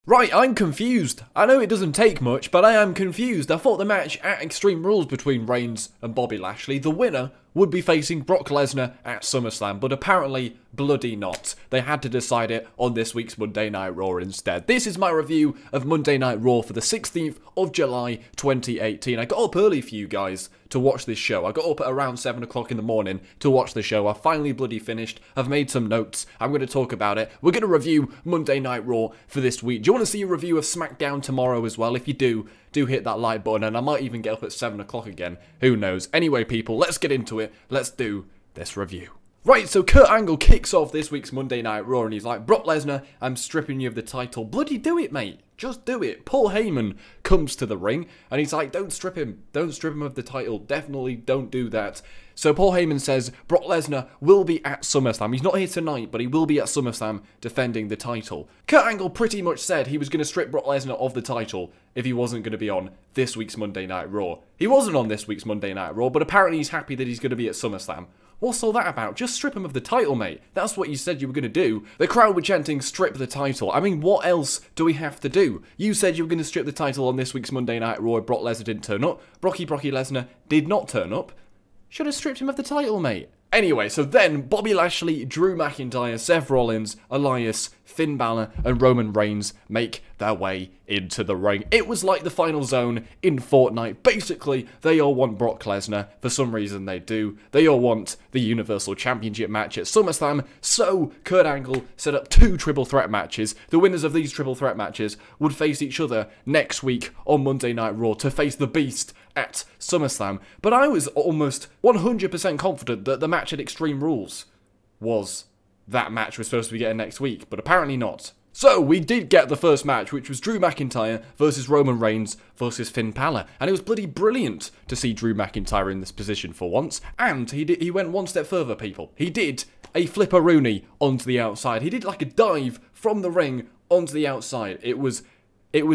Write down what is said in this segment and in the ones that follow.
Right, I'm confused. I know it doesn't take much, but I am confused. I thought the match at Extreme Rules between Reigns and Bobby Lashley, the winner would be facing Brock Lesnar at SummerSlam, but apparently bloody not. They had to decide it on this week's Monday Night Raw instead. This is my review of Monday Night Raw for the 16th of July 2018. I got up early for you guys to watch this show. I got up at around 7 o'clock in the morning to watch the show. I finally bloody finished. I've made some notes. I'm going to talk about it. We're going to review Monday Night Raw for this week. Do you want to see a review of SmackDown tomorrow as well? If you do hit that like button, and I might even get up at 7 o'clock again. Who knows? Anyway, people, let's get into it. Let's do this review. Right, so Kurt Angle kicks off this week's Monday Night Raw, and he's like, Brock Lesnar, I'm stripping you of the title. Bloody do it, mate. Just do it. Paul Heyman comes to the ring, and he's like, don't strip him. Don't strip him of the title. Definitely don't do that. So Paul Heyman says Brock Lesnar will be at SummerSlam. He's not here tonight, but he will be at SummerSlam defending the title. Kurt Angle pretty much said he was going to strip Brock Lesnar of the title if he wasn't going to be on this week's Monday Night Raw. He wasn't on this week's Monday Night Raw, but apparently he's happy that he's going to be at SummerSlam. What's all that about? Just strip him of the title, mate. That's what you said you were going to do. The crowd were chanting, strip the title. I mean, what else do we have to do? You said you were going to strip the title on this week's Monday Night Raw. Brock Lesnar didn't turn up. Brocky Lesnar did not turn up. Should have stripped him of the title, mate. Anyway, so then Bobby Lashley, Drew McIntyre, Seth Rollins, Elias, Finn Balor, and Roman Reigns make their way into the ring. It was like the Final Zone in Fortnite. Basically, they all want Brock Lesnar. For some reason, they do. They all want the Universal Championship match at SummerSlam. So, Kurt Angle set up 2 triple threat matches. The winners of these triple threat matches would face each other next week on Monday Night Raw to face the Beast at SummerSlam. But I was almost 100% confident that the match at Extreme Rules was that match we're supposed to be getting next week, but apparently not. So, we did get the first match, which was Drew McIntyre versus Roman Reigns versus Finn Balor. And it was bloody brilliant to see Drew McIntyre in this position for once. And he went one step further, people. He did a flipperoonie onto the outside. He did like a dive from the ring onto the outside. It was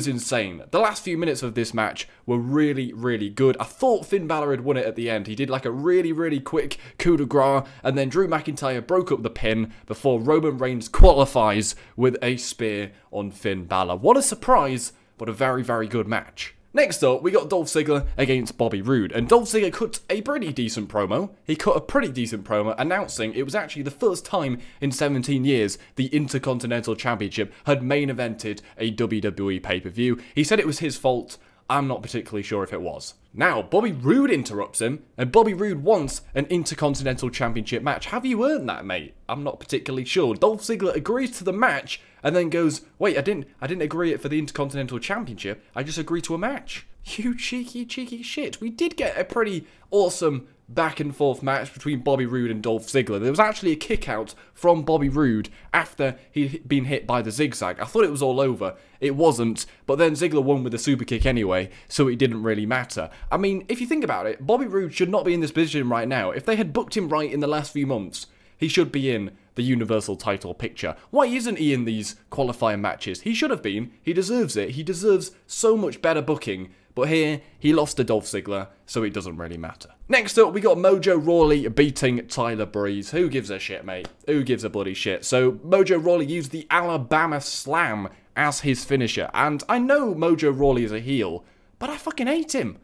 insane. The last few minutes of this match were really, really good. I thought Finn Balor had won it at the end. He did like a really, really quick coup de grace, and then Drew McIntyre broke up the pin before Roman Reigns qualifies with a spear on Finn Balor. What a surprise, but a very, very good match. Next up, we got Dolph Ziggler against Bobby Roode, and Dolph Ziggler cut a pretty decent promo. He cut a pretty decent promo announcing it was actually the first time in 17 years the Intercontinental Championship had main evented a WWE pay-per-view. He said it was his fault. I'm not particularly sure if it was. Now, Bobby Roode interrupts him, and Bobby Roode wants an Intercontinental Championship match. Have you earned that, mate? I'm not particularly sure. Dolph Ziggler agrees to the match, and then goes, wait, I didn't agree it for the Intercontinental Championship. I just agreed to a match. You cheeky, cheeky shit. We did get a pretty awesome back and forth match between Bobby Roode and Dolph Ziggler. There was actually a kick out from Bobby Roode after he'd been hit by the zigzag. I thought it was all over. It wasn't, but then Ziggler won with a super kick anyway, so it didn't really matter. I mean, if you think about it, Bobby Roode should not be in this position right now. If they had booked him right in the last few months, he should be in the Universal title picture. Why isn't he in these qualifying matches? He should have been. He deserves it. He deserves so much better booking. But here, he lost to Dolph Ziggler, so it doesn't really matter. Next up, we got Mojo Rawley beating Tyler Breeze. Who gives a shit, mate? Who gives a bloody shit? So, Mojo Rawley used the Alabama Slam as his finisher. And I know Mojo Rawley is a heel, but I fucking hate him.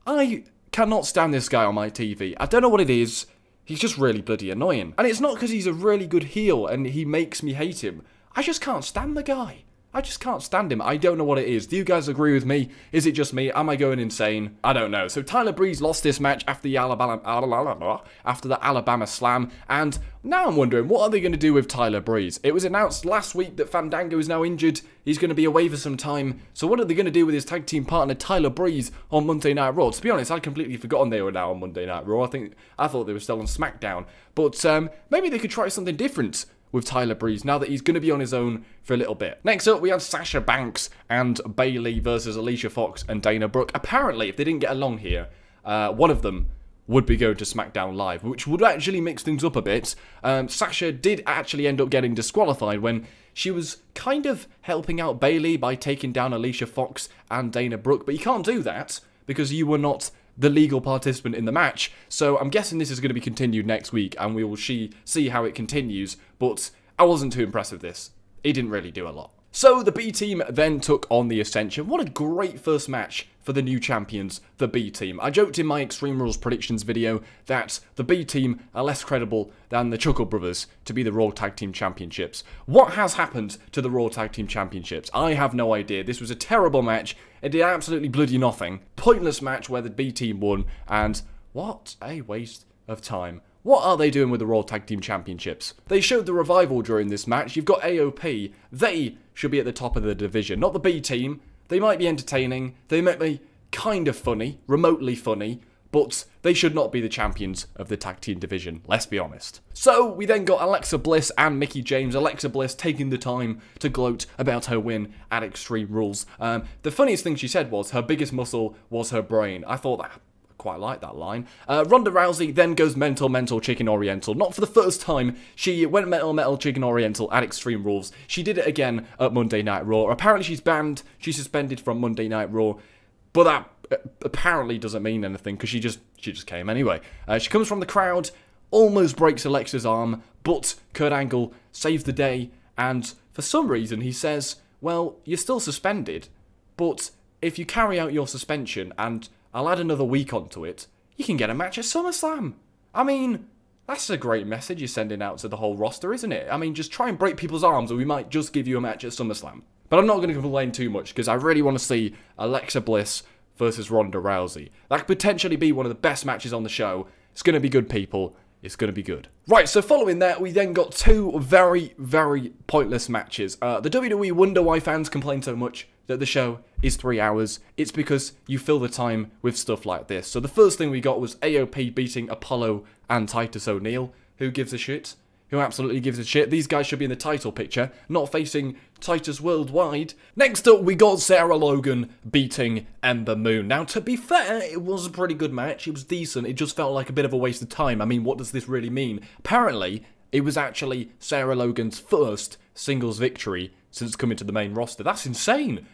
I cannot stand this guy on my TV. I don't know what it is. He's just really bloody annoying. And it's not because he's a really good heel and he makes me hate him. I just can't stand the guy. I just can't stand him. I don't know what it is. Do you guys agree with me? Is it just me? Am I going insane? I don't know. So Tyler Breeze lost this match after the Alabama Slam, and now I'm wondering, what are they going to do with Tyler Breeze? It was announced last week that Fandango is now injured. He's going to be away for some time. So what are they going to do with his tag team partner Tyler Breeze on Monday Night Raw? To be honest, I'd completely forgotten they were now on Monday Night Raw. I thought they were still on SmackDown. But maybe they could try something different with Tyler Breeze now that he's going to be on his own for a little bit. Next up, we have Sasha Banks and Bayley versus Alicia Fox and Dana Brooke. Apparently, if they didn't get along here, one of them would be going to SmackDown Live, which would actually mix things up a bit. Sasha did actually end up getting disqualified when she was kind of helping out Bayley by taking down Alicia Fox and Dana Brooke, but you can't do that because you were not the legal participant in the match. So I'm guessing this is going to be continued next week, and we will see how it continues, but I wasn't too impressed with this. He didn't really do a lot. So the B team then took on the Ascension. What a great first match for the new champions, the B team. I joked in my Extreme Rules predictions video that the B team are less credible than the Chuckle Brothers to be the Raw Tag Team Championships. What has happened to the Raw Tag Team Championships? I have no idea. This was a terrible match. It did absolutely bloody nothing. Pointless match where the B team won, and what a waste of time. What are they doing with the Raw Tag Team Championships? They showed the revival during this match. You've got AOP. They should be at the top of the division, not the B team. They might be entertaining. They might be kind of funny, remotely funny, but they should not be the champions of the tag team division, let's be honest. So we then got Alexa Bliss and Mickie James. Alexa Bliss taking the time to gloat about her win at Extreme Rules. The funniest thing she said was her biggest muscle was her brain. I thought that. Quite like that line. Ronda Rousey then goes mental chicken oriental. Not for the first time. She went mental chicken oriental at Extreme Rules. She did it again at Monday Night Raw. Apparently she's banned. She's suspended from Monday Night Raw. But that apparently doesn't mean anything because she just came anyway. She comes from the crowd, almost breaks Alexa's arm, but Kurt Angle saves the day. And for some reason he says, well, you're still suspended, but if you carry out your suspension and I'll add another week onto it, you can get a match at SummerSlam. I mean, that's a great message you're sending out to the whole roster, isn't it? I mean, just try and break people's arms and we might just give you a match at SummerSlam. But I'm not going to complain too much because I really want to see Alexa Bliss versus Ronda Rousey. That could potentially be one of the best matches on the show. It's going to be good, people. It's going to be good. Right, so following that, we then got two very pointless matches. The WWE wonder why fans complain so much that the show is 3 hours. It's because you fill the time with stuff like this. So the first thing we got was AOP beating Apollo and Titus O'Neil. Who gives a shit? Who absolutely gives a shit? These guys should be in the title picture, not facing Titus Worldwide. Next up, we got Sarah Logan beating Ember Moon. Now, to be fair, it was a pretty good match. It was decent. It just felt like a bit of a waste of time. I mean, what does this really mean? Apparently, it was actually Sarah Logan's first singles victory since coming to the main roster. That's insane.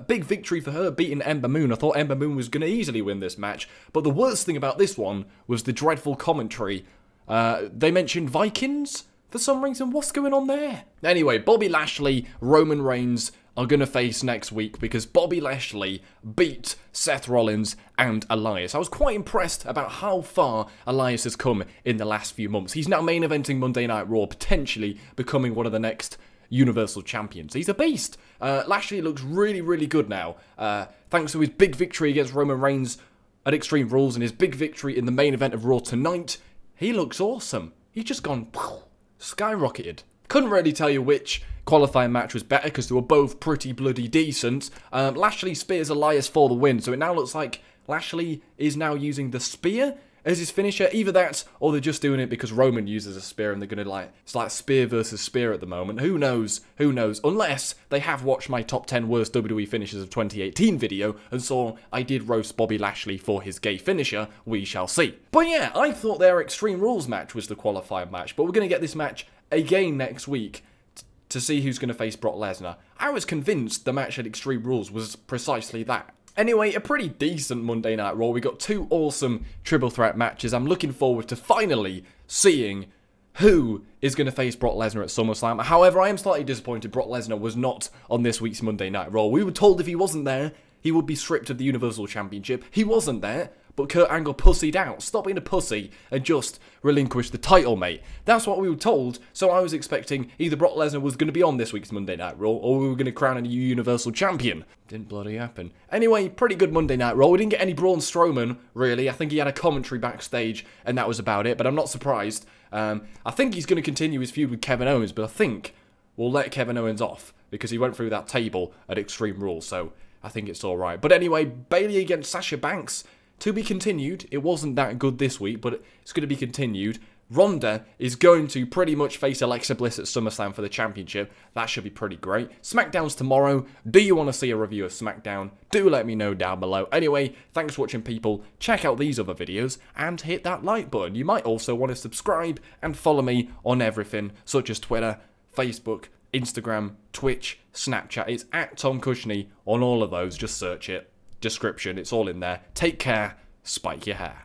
Big victory for her, beating Ember Moon. I thought Ember Moon was going to easily win this match. But the worst thing about this one was the dreadful commentary. They mentioned Vikings for some reason. What's going on there? Anyway, Bobby Lashley, Roman Reigns are going to face next week because Bobby Lashley beat Seth Rollins and Elias. I was quite impressed about how far Elias has come in the last few months. He's now main eventing Monday Night Raw, potentially becoming one of the next Universal Champions. He's a beast. Lashley looks really good now. Thanks to his big victory against Roman Reigns at Extreme Rules and his big victory in the main event of Raw tonight, he looks awesome. He's just gone skyrocketed. Couldn't really tell you which qualifying match was better because they were both pretty bloody decent. Lashley spears Elias for the win, so it now looks like Lashley is now using the spear as his finisher. Either that, or they're just doing it because Roman uses a spear and they're going to it's like spear versus spear at the moment. Who knows? Who knows? Unless they have watched my top 10 worst WWE finishes of 2018 video and saw I did roast Bobby Lashley for his gay finisher. We shall see. But yeah, I thought their Extreme Rules match was the qualifying match, but we're going to get this match again next week to see who's going to face Brock Lesnar. I was convinced the match at Extreme Rules was precisely that. Anyway, a pretty decent Monday Night Raw. We got two awesome triple threat matches. I'm looking forward to finally seeing who is going to face Brock Lesnar at SummerSlam. However, I am slightly disappointed Brock Lesnar was not on this week's Monday Night Raw. We were told if he wasn't there, he would be stripped of the Universal Championship. He wasn't there, but Kurt Angle pussied out. Stop being a pussy and just relinquish the title, mate. That's what we were told, so I was expecting either Brock Lesnar was going to be on this week's Monday Night Raw, or we were going to crown a new Universal Champion. Didn't bloody happen. Anyway, pretty good Monday Night Raw. We didn't get any Braun Strowman, really. I think he had a commentary backstage, and that was about it, but I'm not surprised. I think he's going to continue his feud with Kevin Owens, but I think we'll let Kevin Owens off, because he went through that table at Extreme Rules, so I think it's alright. But anyway, Bayley against Sasha Banks. To be continued. It wasn't that good this week, but it's going to be continued. Ronda is going to pretty much face Alexa Bliss at SummerSlam for the championship. That should be pretty great. SmackDown's tomorrow. Do you want to see a review of SmackDown? Do let me know down below. Anyway, thanks for watching, people. Check out these other videos and hit that like button. You might also want to subscribe and follow me on everything, such as Twitter, Facebook, Instagram, Twitch, Snapchat. It's at Tom Cushney on all of those. Just search it. Description, it's all in there. Take care, spike your hair.